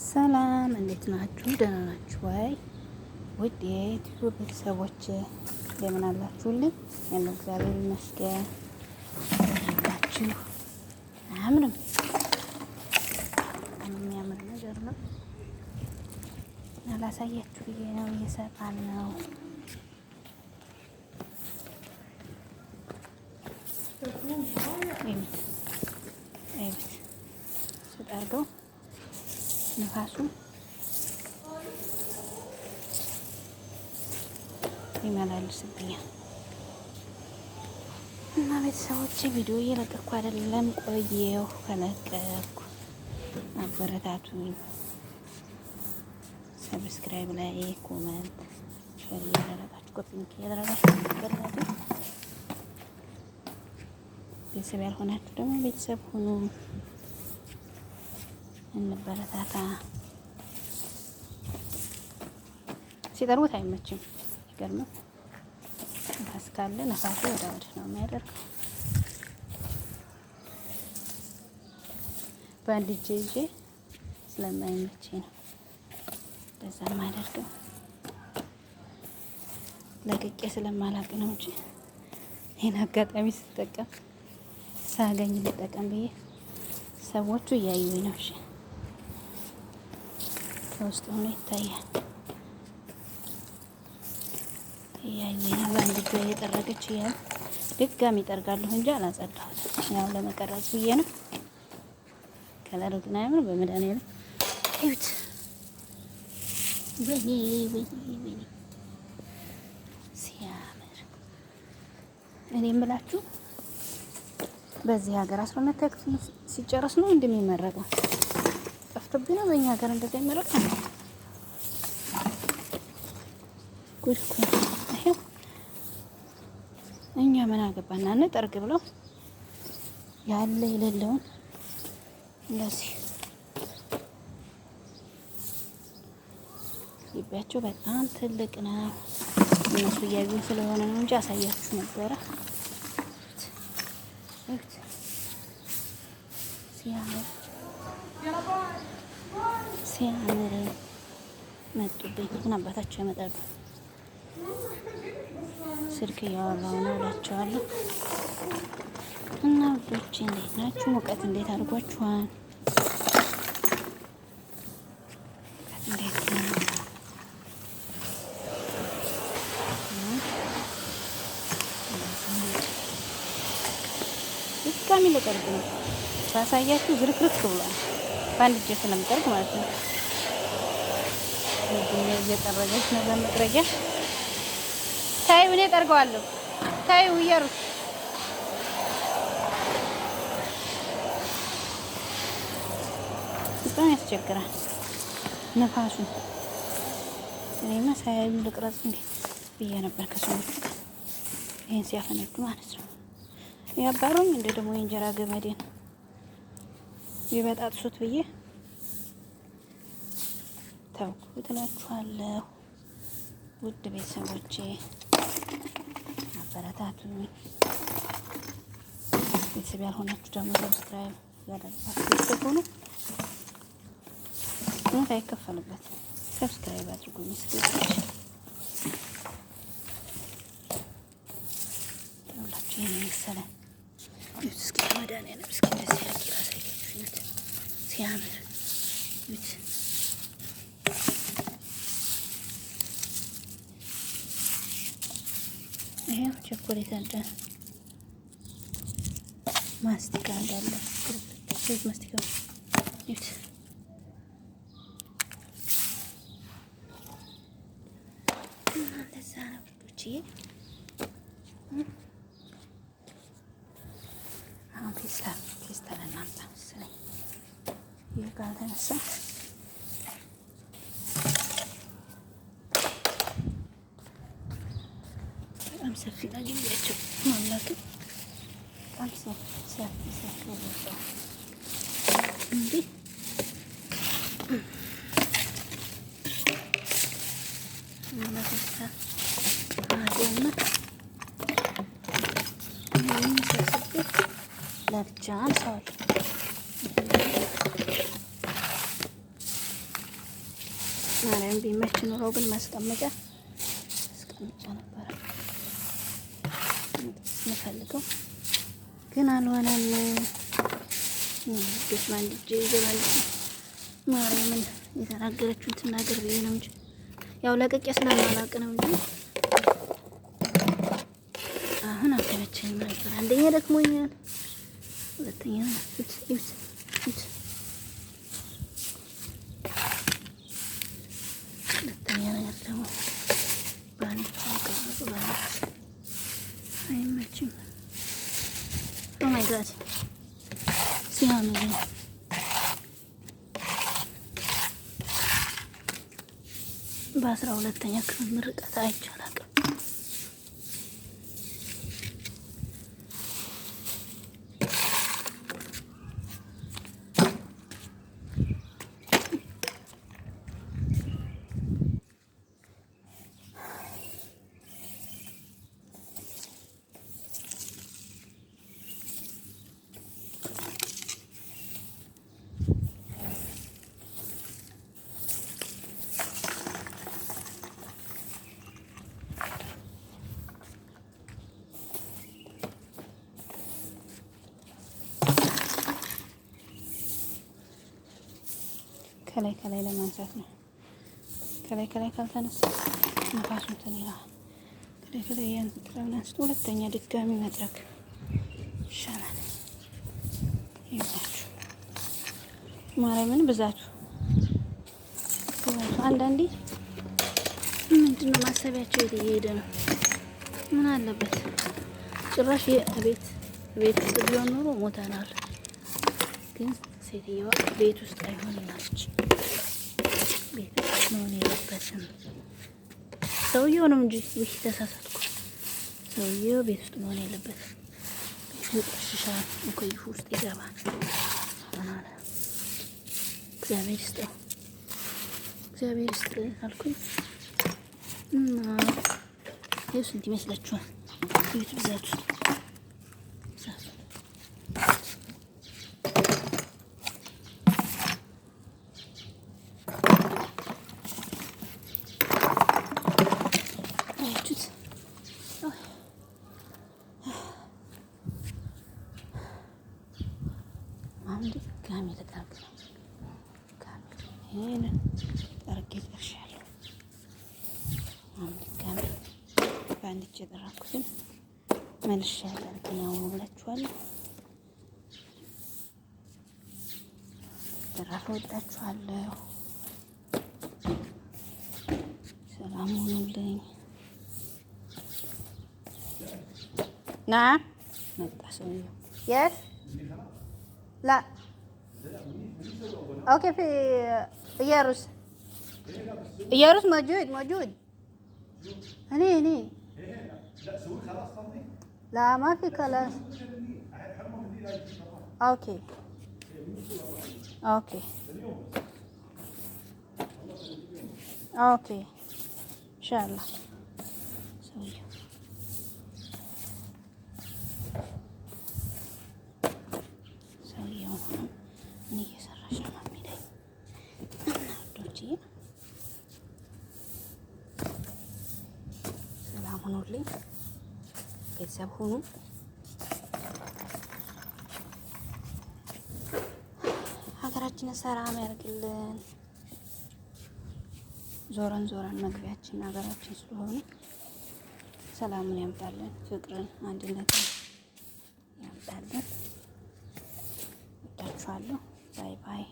ሰላም እንዴት ናችሁ? ደህና ናችሁ ወይ? ውድ የዩቲዩብ ቤተሰቦች እንደምን አላችሁልኝ? ያለው እግዚአብሔር ይመስገን። ናችሁ አያምርም? የሚያምር ነገር ነው። ላሳያችሁ ብዬ ነው። እየሰራን ነው። ስጠርገው ንፋሱ ይመላልስብኛል እና ቤተሰቦቼ ቪዲዮ እየለቀኩ አይደለም። ቆየሁ ከለቀኩ አበረታቱኝ። ሰብስክራይብ ላይ ኮመንት ሼር እያደረጋችሁ ኮፒንግ እያደረጋችሁ አበረታቱ። ቤተሰብ ያልሆናችሁ ደግሞ ቤተሰብ ሁኑ። እንበረታታ። ሲጠርቡት አይመችም። ይገርማል። ነፋስ ካለ ነፋሱ ወደ ወዲህ ነው የሚያደርገው። በአንድ እጄ ይዤ ስለማይመቸኝ ነው እንደዛ የማደርገው። ለቅቄ ስለማላቅ ነው እንጂ ይሄን አጋጣሚ ስጠቀም ሳገኝ ልጠቀም ብዬ ሰዎቹ እያዩኝ ነው። እሺ ከውስጥ ሆኖ ይታያል። እያዩኝ ነው። በአንድ እጇ እየጠረገች እያሉ ድጋሚ ይጠርጋለሁ እንጂ አላጸዳሁትም። ያው ለመቀረጽ ብዬ ነው። ከለሩ ግን አያምር። በመድኃኒዓለም እዩት። ወይኔ ሲያምር። እኔ የምላችሁ በዚህ ሀገር 12 ክፍል ሲጨርስ ነው እንደሚመረቀው። ጠፍቶብኝ ነው። በእኛ ሀገር እንደዛ ይመረቃል። ጉድ እኮ ይሄው እኛ ምን አገባና እንጠርግ ብለው ያለ የሌለውን እንደዚህ ግቢያቸው በጣም ትልቅ ነው። እነሱ እያዩ ስለሆነ ነው እንጂ አሳያችሁ ነበረ። ሲያምር መጡብኝ። ምን አባታቸው ያመጣሉ? ስልክ እያወራሁ ነው እላቸዋለሁ። እና ውዶቼ እንዴት ናችሁ? ሙቀት እንዴት አድርጓችኋል? እንዴት ነው? ድጋሚ ልጠርግ ነው። ሳሳያችሁ ዝርክርክ ብሏል። በአንድ እጄ ስለምጠርግ ማለት ነው። እየጠረገች ነው በመጥረጊያ። ታዩ እኔ ጠርገዋለሁ። ታዩ እያሩት በጣም ያስቸግራል ነፋሱ። እኔማ ሳያዩ ልቅረጽ እንዴ ብዬ ነበር ከሰዎቹ ይሄን ሲያፈነዱ ማለት ነው። ያባሩኝ እንደ ደግሞ የእንጀራ ገመዴን ይበጣጥሱት ብዬ ተውኩት እላችኋለሁ። ውድ ቤተሰቦቼ አበረታቱኝ። ቤተሰብ ያልሆናችሁ ደግሞ ሰብስክራይብ ያደረጋችሁ ቤተሰብ ሆኑ። ምንም አይከፈልበት። ሰብስክራይብ አድርጉኝ። ሁላችሁ ይሄን መሰለ እስኪ መድኃኒዓለም እስኪ እንደዚህ ያለ ያሳያችሁ ሲያምር እዩት። ይሄው ቸኮሌት አለ፣ ማስቲካ እንዳለ እዩት። ማስቲካ እዩት። እንደዛ ነው ውዶቼ። አሁን ፌስታል እናምጣ መሰለኝ። ይህ ጋር ተነሳ። በጣም ሰፊ ነው ግቢያቸው ማምላክ። በጣም ሰፊ ነው እንዴ! ማምላክ አደና ለብቻ አንሳዋል። ማርያም ቢመች ኑሮ ግን ማስቀመጫ ነበረ የምፈልገው ግን አልሆነም። ቤት ማንድጄ ይገባል። ማርያምን የተናገረችውን ትናገር ብዬ ነው እንጂ ያው ለቅቄ ስለማላውቅ ነው እንጂ አሁን አልተመቸኝም ነበር። አንደኛ ደክሞኛል፣ ሁለተኛ ሁለተኛ ነገር ደግሞ በአንድ ቀረጹ አይመችም። ኦ ማይ ጋድ ሲያምር በ12ኛ ክፍል ምርቀት አይቻልም። ከላይ ለማንሳት ነው። ከላይ ካልተነሳ ነፋሱ እንትን ይላል። ከላይ ያንጥራውን አንስቶ ሁለተኛ ድጋሚ መድረክ ይሻላል። ይባችሁ ማርያምን ብዛቱ አንዳንዴ ምንድነው ማሰቢያቸው የት እየሄደ ነው? ምን አለበት ጭራሽ ቤት ውስጥ ቢሆን ኖሮ ሞተናል። ግን ሴትዮዋ ቤት ውስጥ አይሆንም አለች። ቤት ውስጥ መሆን የለበትም። ሰውየው ነው እንጂ ይህ ተሳሳትኩ። ሰውየው ቤት ውስጥ መሆን የለበትም። ቤቱ ይቆሽሻል፣ ሙከይፉ ውስጥ ይገባል። እግዚአብሔር ይስጠው፣ እግዚአብሔር ይስጥ አልኩኝ። ይኸው ስንት ይመስላችኋል? ቤቱ ብዛቱ ድጋሚ ተጠርግ ነው። ይሄንን ጠርጌ ጨርሻለሁ። አሁን ድጋሚ በአንድ እጅ የጠራኩትን መልሼ ያደርግ ነው ብላችኋለሁ። ተራፈ ወጣችኋለሁ። ሰላም ሁኑልኝ። ና መጣ ሰውዬው የስ لا اوكي في يارس موجود هني لا ما في خلاص اوكي ان شاء الله ምን እየሰራሽ ነው የሚለኝ እና ወዶቼ ሰላም ሁኑልኝ፣ ቤተሰብ ሁኑ። ሀገራችንን ሰላም ያርግልን። ዞረን መግቢያችን ሀገራችን ስለሆነ ሰላሙን ያምጣልን፣ ፍቅርን፣ አንድነትን ያምጣልን። ወዳችኋለሁ። ባይ ባይ።